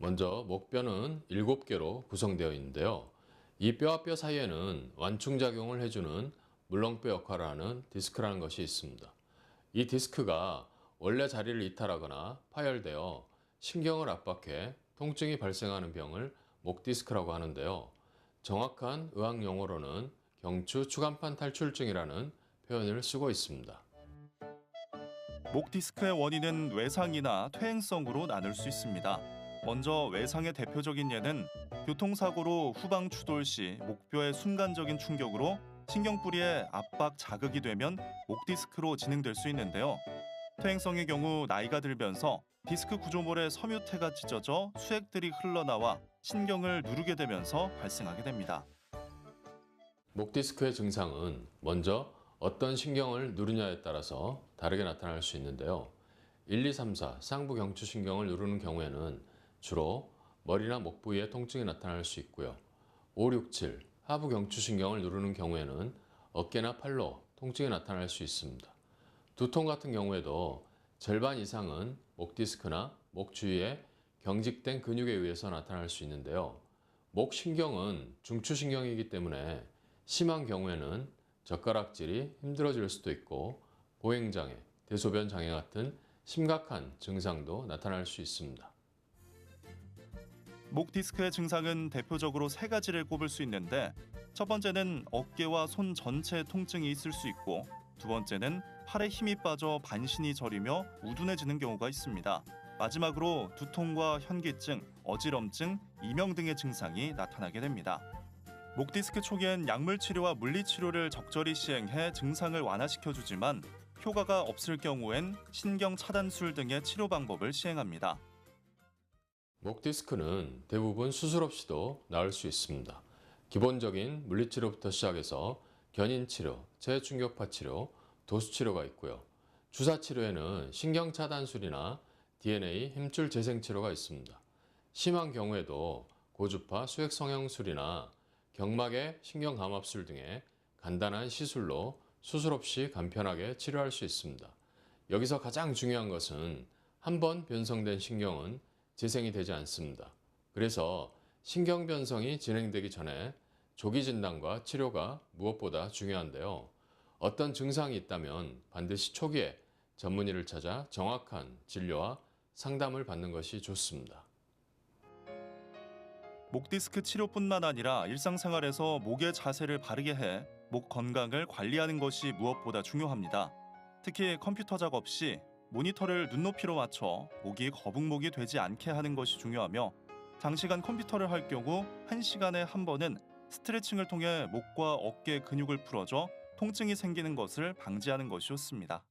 먼저 목뼈는 7개로 구성되어 있는데요. 이 뼈와 뼈 사이에는 완충작용을 해주는 물렁뼈 역할을 하는 디스크라는 것이 있습니다. 이 디스크가 원래 자리를 이탈하거나 파열되어 신경을 압박해 통증이 발생하는 병을 목디스크라고 하는데요. 정확한 의학 용어로는 경추 추간판 탈출증이라는 표현을 쓰고 있습니다. 목 디스크의 원인은 외상이나 퇴행성으로 나눌 수 있습니다. 먼저 외상의 대표적인 예는 교통사고로 후방 추돌 시 목뼈의 순간적인 충격으로 신경뿌리에 압박 자극이 되면 목 디스크로 진행될 수 있는데요. 퇴행성의 경우 나이가 들면서 디스크 구조물의 섬유태가 찢어져 수액들이 흘러나와 신경을 누르게 되면서 발생하게 됩니다. 목디스크의 증상은 먼저 어떤 신경을 누르냐에 따라서 다르게 나타날 수 있는데요. 1, 2, 3, 4 쌍부 경추신경을 누르는 경우에는 주로 머리나 목 부위에 통증이 나타날 수 있고요. 5, 6, 7 하부 경추신경을 누르는 경우에는 어깨나 팔로 통증이 나타날 수 있습니다. 두통 같은 경우에도 절반 이상은 목 디스크나 목 주위에 경직된 근육에 의해서 나타날 수 있는데요. 목 신경은 중추신경이기 때문에 심한 경우에는 젓가락질이 힘들어질 수도 있고 보행장애, 대소변 장애 같은 심각한 증상도 나타날 수 있습니다. 목 디스크의 증상은 대표적으로 세 가지를 꼽을 수 있는데 첫 번째는 어깨와 손 전체에 통증이 있을 수 있고 두 번째는 팔에 힘이 빠져 반신이 저리며 우둔해지는 경우가 있습니다. 마지막으로 두통과 현기증, 어지럼증, 이명 등의 증상이 나타나게 됩니다. 목 디스크 초기엔 약물 치료와 물리 치료를 적절히 시행해 증상을 완화시켜주지만 효과가 없을 경우엔 신경 차단술 등의 치료 방법을 시행합니다. 목 디스크는 대부분 수술 없이도 나을 수 있습니다. 기본적인 물리치료부터 시작해서 견인치료, 재충격파 치료, 도수치료가 있고요. 주사치료에는 신경차단술이나 DNA 힘줄 재생치료가 있습니다. 심한 경우에도 고주파 수액성형술이나 경막의 신경감압술 등의 간단한 시술로 수술 없이 간편하게 치료할 수 있습니다. 여기서 가장 중요한 것은 한 번 변성된 신경은 재생이 되지 않습니다. 그래서 신경 변성이 진행되기 전에 조기 진단과 치료가 무엇보다 중요한데요. 어떤 증상이 있다면 반드시 초기에 전문의를 찾아 정확한 진료와 상담을 받는 것이 좋습니다. 목 디스크 치료뿐만 아니라 일상생활에서 목의 자세를 바르게 해 목 건강을 관리하는 것이 무엇보다 중요합니다. 특히 컴퓨터 작업 시 모니터를 눈높이로 맞춰 목이 거북목이 되지 않게 하는 것이 중요하며 장시간 컴퓨터를 할 경우 1시간에 한 번은 스트레칭을 통해 목과 어깨 근육을 풀어줘 통증이 생기는 것을 방지하는 것이 좋습니다.